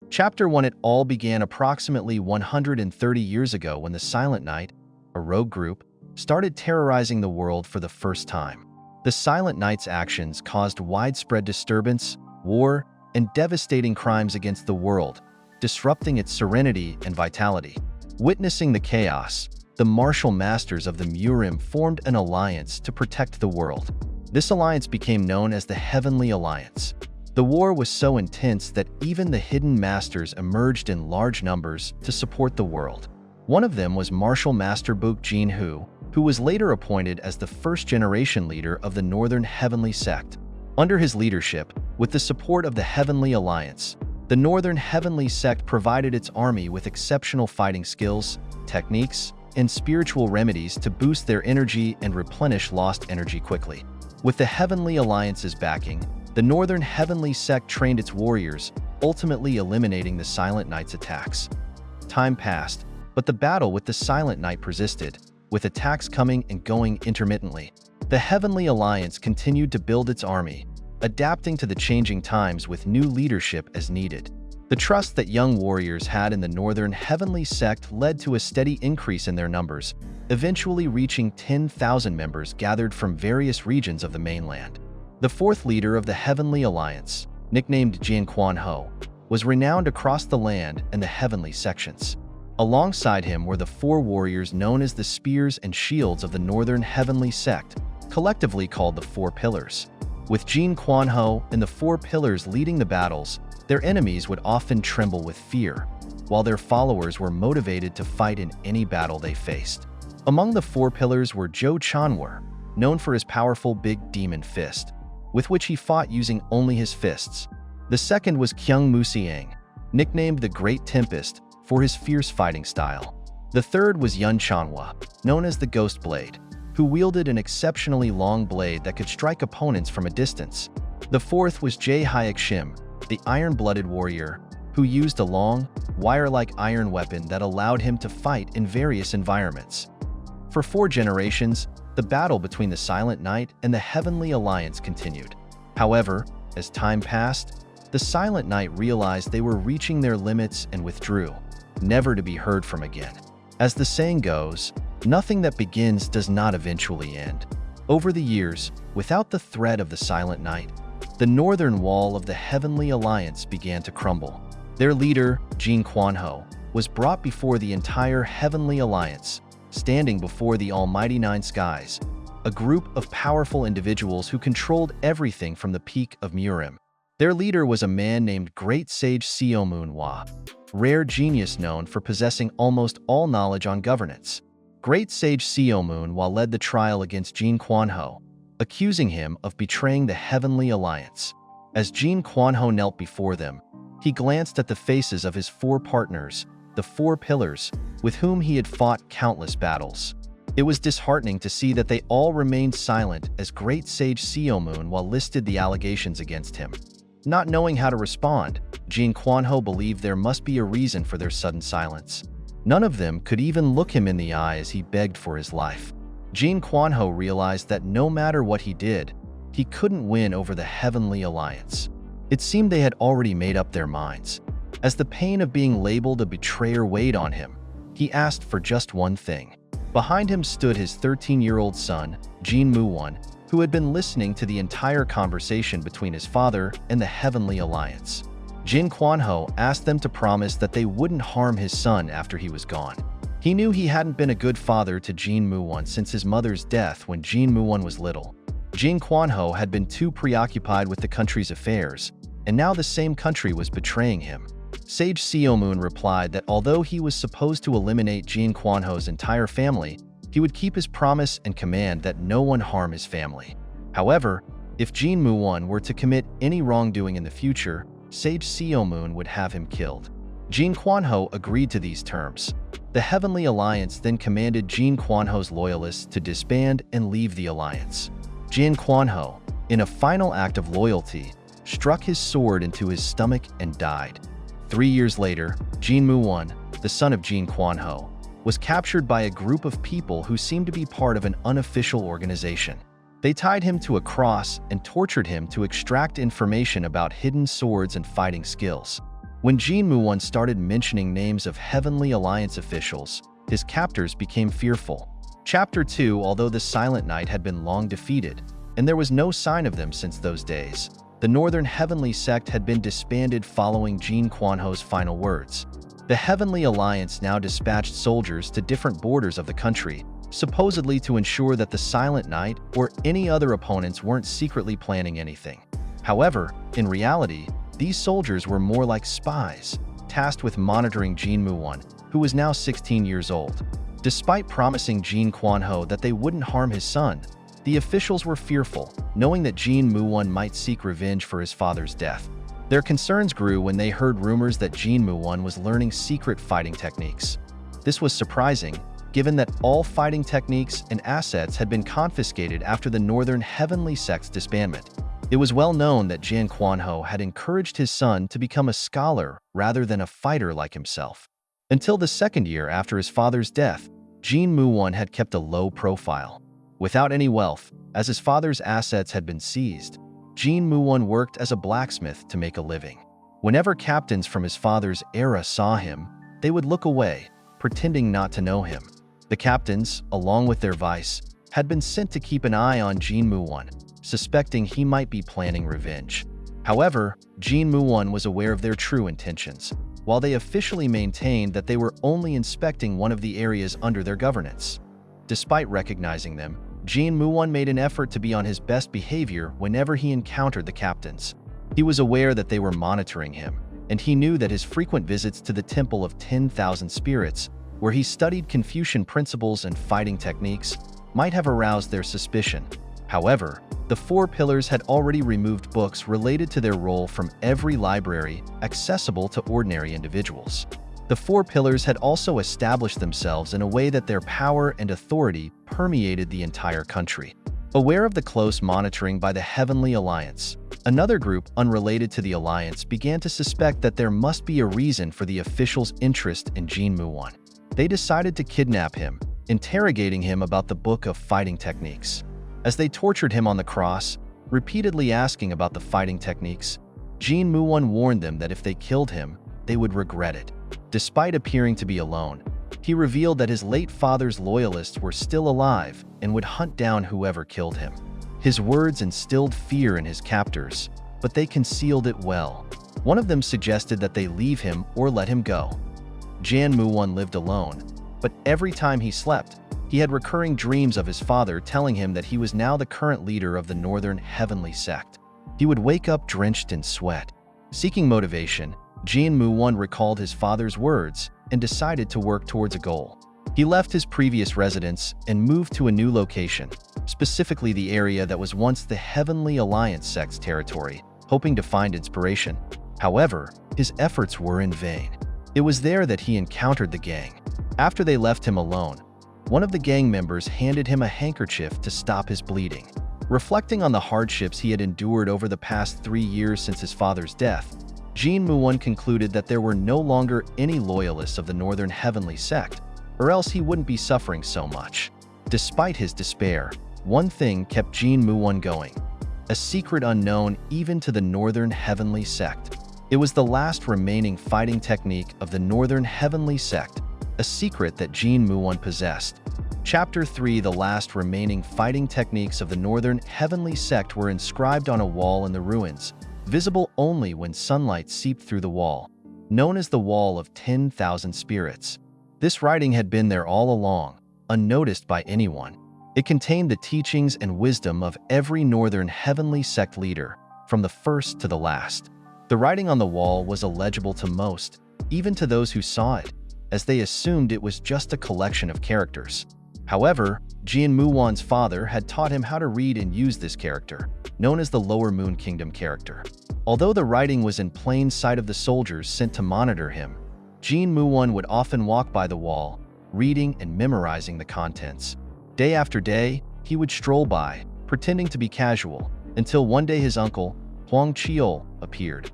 Chapter 1. It all began approximately 130 years ago when the Silent Knight, a rogue group, started terrorizing the world for the first time. The Silent Knight's actions caused widespread disturbance, war, and devastating crimes against the world, disrupting its serenity and vitality. Witnessing the chaos, the martial masters of the Murim formed an alliance to protect the world. This alliance became known as the Heavenly Alliance. The war was so intense that even the hidden masters emerged in large numbers to support the world. One of them was Martial Master Book Jin Hu, who was later appointed as the first-generation leader of the Northern Heavenly Sect. Under his leadership, with the support of the Heavenly Alliance, the Northern Heavenly Sect provided its army with exceptional fighting skills, techniques, and spiritual remedies to boost their energy and replenish lost energy quickly. With the Heavenly Alliance's backing, the Northern Heavenly Sect trained its warriors, ultimately eliminating the Silent Knight's attacks. Time passed, but the battle with the Silent Knight persisted, with attacks coming and going intermittently. The Heavenly Alliance continued to build its army, adapting to the changing times with new leadership as needed. The trust that young warriors had in the Northern Heavenly Sect led to a steady increase in their numbers, eventually reaching 10,000 members gathered from various regions of the mainland. The fourth leader of the Heavenly Alliance, nicknamed Jin Quanho, was renowned across the land and the heavenly sections. Alongside him were the four warriors known as the Spears and Shields of the Northern Heavenly Sect, collectively called the Four Pillars. With Jin Quanho and the Four Pillars leading the battles, their enemies would often tremble with fear, while their followers were motivated to fight in any battle they faced. Among the Four Pillars were Zhou Chanwer, known for his powerful big demon fist, with which he fought using only his fists. The second was Kyung Musiang, nicknamed the Great Tempest for his fierce fighting style. The third was Yun Chanhua, known as the Ghost Blade, who wielded an exceptionally long blade that could strike opponents from a distance. The fourth was Jae Hyuk Shim, the Iron-Blooded Warrior, who used a long, wire-like iron weapon that allowed him to fight in various environments. For 4 generations, the battle between the Silent Knight and the Heavenly Alliance continued. However, as time passed, the Silent Knight realized they were reaching their limits and withdrew, never to be heard from again. As the saying goes, nothing that begins does not eventually end. Over the years, without the threat of the Silent Knight, the northern wall of the Heavenly Alliance began to crumble. Their leader, Jin Quanho, was brought before the entire Heavenly Alliance, standing before the Almighty Nine Skies, a group of powerful individuals who controlled everything from the peak of Murim. Their leader was a man named Great Sage Seo Manhwa, rare genius known for possessing almost all knowledge on governance. Great Sage Seo Manhwa led the trial against Jin Quanho, accusing him of betraying the Heavenly Alliance. As Jin Quanho knelt before them, he glanced at the faces of his 4 partners, the Four Pillars, with whom he had fought countless battles. It was disheartening to see that they all remained silent as Great Sage Seo Manhwa listed the allegations against him. Not knowing how to respond, Jin Quanho believed there must be a reason for their sudden silence. None of them could even look him in the eye as he begged for his life. Jin Quanho realized that no matter what he did, he couldn't win over the Heavenly Alliance. It seemed they had already made up their minds. As the pain of being labeled a betrayer weighed on him, he asked for just one thing. Behind him stood his 13-year-old son, Jin Moo-won, who had been listening to the entire conversation between his father and the Heavenly Alliance. Jin Quanho asked them to promise that they wouldn't harm his son after he was gone. He knew he hadn't been a good father to Jin Moo-won since his mother's death when Jin Moo-won was little. Jin Quanho had been too preoccupied with the country's affairs, and now the same country was betraying him. Sage Seo Moon replied that although he was supposed to eliminate Jin Quanho's entire family, he would keep his promise and command that no one harm his family. However, if Jin Moo-won were to commit any wrongdoing in the future, Sage Seo Moon would have him killed. Jin Quanho agreed to these terms. The Heavenly Alliance then commanded Jin Quanho's loyalists to disband and leave the alliance. Jin Quanho, in a final act of loyalty, struck his sword into his stomach and died. 3 years later, Jin Moo-won, the son of Jin Quanho, was captured by a group of people who seemed to be part of an unofficial organization. They tied him to a cross and tortured him to extract information about hidden swords and fighting skills. When Jin Muon started mentioning names of Heavenly Alliance officials, his captors became fearful. Chapter 2. Although the Silent Knight had been long defeated, and there was no sign of them since those days, the Northern Heavenly Sect had been disbanded following Jin Quanho's final words. The Heavenly Alliance now dispatched soldiers to different borders of the country, supposedly to ensure that the Silent Knight or any other opponents weren't secretly planning anything. However, in reality, these soldiers were more like spies, tasked with monitoring Jin Muon, who was now 16 years old. Despite promising Jin Quanho that they wouldn't harm his son, the officials were fearful, knowing that Jin Muon might seek revenge for his father's death. Their concerns grew when they heard rumors that Jin Muon was learning secret fighting techniques. This was surprising, given that all fighting techniques and assets had been confiscated after the Northern Heavenly Sect's disbandment. It was well known that Jin Quanho had encouraged his son to become a scholar rather than a fighter like himself. Until the second year after his father's death, Jin Muon had kept a low profile. Without any wealth, as his father's assets had been seized, Jin Muon worked as a blacksmith to make a living. Whenever captains from his father's era saw him, they would look away, pretending not to know him. The captains, along with their vice, had been sent to keep an eye on Jin Muon, suspecting he might be planning revenge. However, Jin Muon was aware of their true intentions, while they officially maintained that they were only inspecting one of the areas under their governance. Despite recognizing them, Jin Muon made an effort to be on his best behavior whenever he encountered the captains. He was aware that they were monitoring him, and he knew that his frequent visits to the Temple of 10,000 Spirits, where he studied Confucian principles and fighting techniques, might have aroused their suspicion. However, the Four Pillars had already removed books related to their role from every library accessible to ordinary individuals. The Four Pillars had also established themselves in a way that their power and authority permeated the entire country. Aware of the close monitoring by the Heavenly Alliance, another group unrelated to the Alliance began to suspect that there must be a reason for the officials' interest in Jin Muon. They decided to kidnap him, interrogating him about the Book of Fighting Techniques. As they tortured him on the cross, repeatedly asking about the fighting techniques, Jin Muon warned them that if they killed him, they would regret it. Despite appearing to be alone, he revealed that his late father's loyalists were still alive and would hunt down whoever killed him. His words instilled fear in his captors, but they concealed it well. One of them suggested that they leave him or let him go. Jin Muon lived alone, but every time he slept, he had recurring dreams of his father telling him that he was now the current leader of the Northern Heavenly Sect. He would wake up drenched in sweat. Seeking motivation, Jin Muon recalled his father's words and decided to work towards a goal. He left his previous residence and moved to a new location, specifically the area that was once the Heavenly Alliance sect's territory, hoping to find inspiration. However, his efforts were in vain. It was there that he encountered the gang. After they left him alone, one of the gang members handed him a handkerchief to stop his bleeding. Reflecting on the hardships he had endured over the past 3 years since his father's death, Jin Muon concluded that there were no longer any loyalists of the Northern Heavenly Sect, or else he wouldn't be suffering so much. Despite his despair, one thing kept Jin Muon going: a secret unknown even to the Northern Heavenly Sect. It was the last remaining fighting technique of the Northern Heavenly Sect, a secret that Jin Muon possessed. Chapter 3. The last remaining fighting techniques of the Northern Heavenly Sect were inscribed on a wall in the ruins, visible only when sunlight seeped through the wall, known as the Wall of 10,000 Spirits. This writing had been there all along, unnoticed by anyone. It contained the teachings and wisdom of every Northern Heavenly Sect leader, from the first to the last. The writing on the wall was illegible to most, even to those who saw it, as they assumed it was just a collection of characters. However, Jin Muon's father had taught him how to read and use this character, known as the Lower Moon Kingdom character. Although the writing was in plain sight of the soldiers sent to monitor him, Jin Muon would often walk by the wall, reading and memorizing the contents. Day after day, he would stroll by, pretending to be casual, until one day his uncle, Huang Qiol, appeared.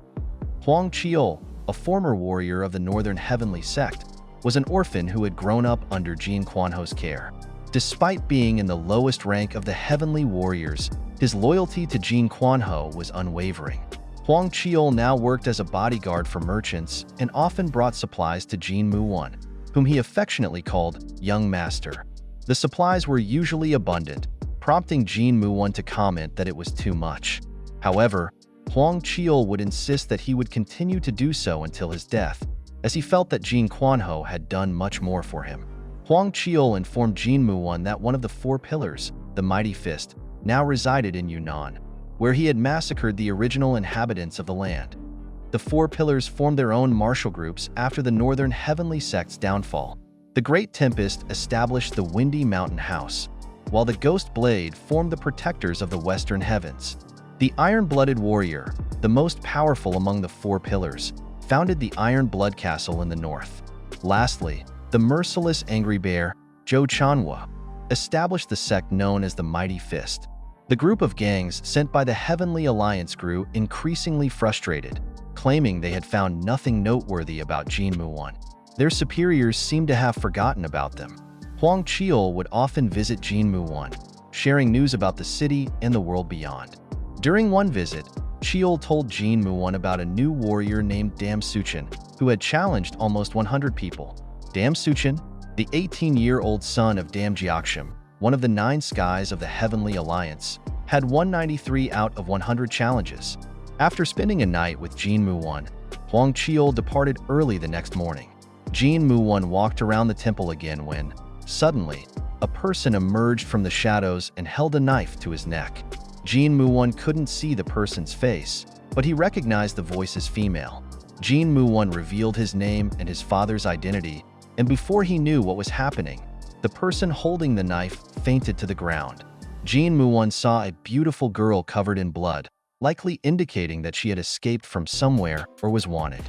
Huang Qiol, a former warrior of the Northern Heavenly Sect, was an orphan who had grown up under Jin Quanho's care. Despite being in the lowest rank of the Heavenly Warriors, his loyalty to Jin Quanho was unwavering. Huang Qiul now worked as a bodyguard for merchants and often brought supplies to Jin Muwan, whom he affectionately called Young Master. The supplies were usually abundant, prompting Jin Muwan to comment that it was too much. However, Huang Qiul would insist that he would continue to do so until his death, as he felt that Jin Quanho had done much more for him. Huang Qiul informed Jin Muwan that one of the four pillars, the Mighty Fist, now resided in Yunnan, where he had massacred the original inhabitants of the land. The four pillars formed their own martial groups after the northern heavenly sect's downfall. The Great Tempest established the Windy Mountain House, while the Ghost Blade formed the protectors of the western heavens. The Iron-Blooded Warrior, the most powerful among the four pillars, founded the Iron Blood Castle in the north. Lastly, the merciless Angry Bear, Zhou Chanhua, established the sect known as the Mighty Fist. The group of gangs sent by the Heavenly Alliance grew increasingly frustrated, claiming they had found nothing noteworthy about Jin Muwan. Their superiors seemed to have forgotten about them. Huang Qiul would often visit Jin Muwan, sharing news about the city and the world beyond. During one visit, Qiul told Jin Muwan about a new warrior named Dam Suchin, who had challenged almost 100 people. Dam Suchin, the 18-year-old son of Dam Jiaxim, one of the 9 skies of the Heavenly Alliance, had 193 out of 100 challenges. After spending a night with Jin Muwan, Huang Qiul departed early the next morning. Jin Muwan walked around the temple again when, suddenly, a person emerged from the shadows and held a knife to his neck. Jin Muwan couldn't see the person's face, but he recognized the voice as female. Jin Muwan revealed his name and his father's identity, and before he knew what was happening, the person holding the knife fainted to the ground. Jin Muwan saw a beautiful girl covered in blood, likely indicating that she had escaped from somewhere or was wanted.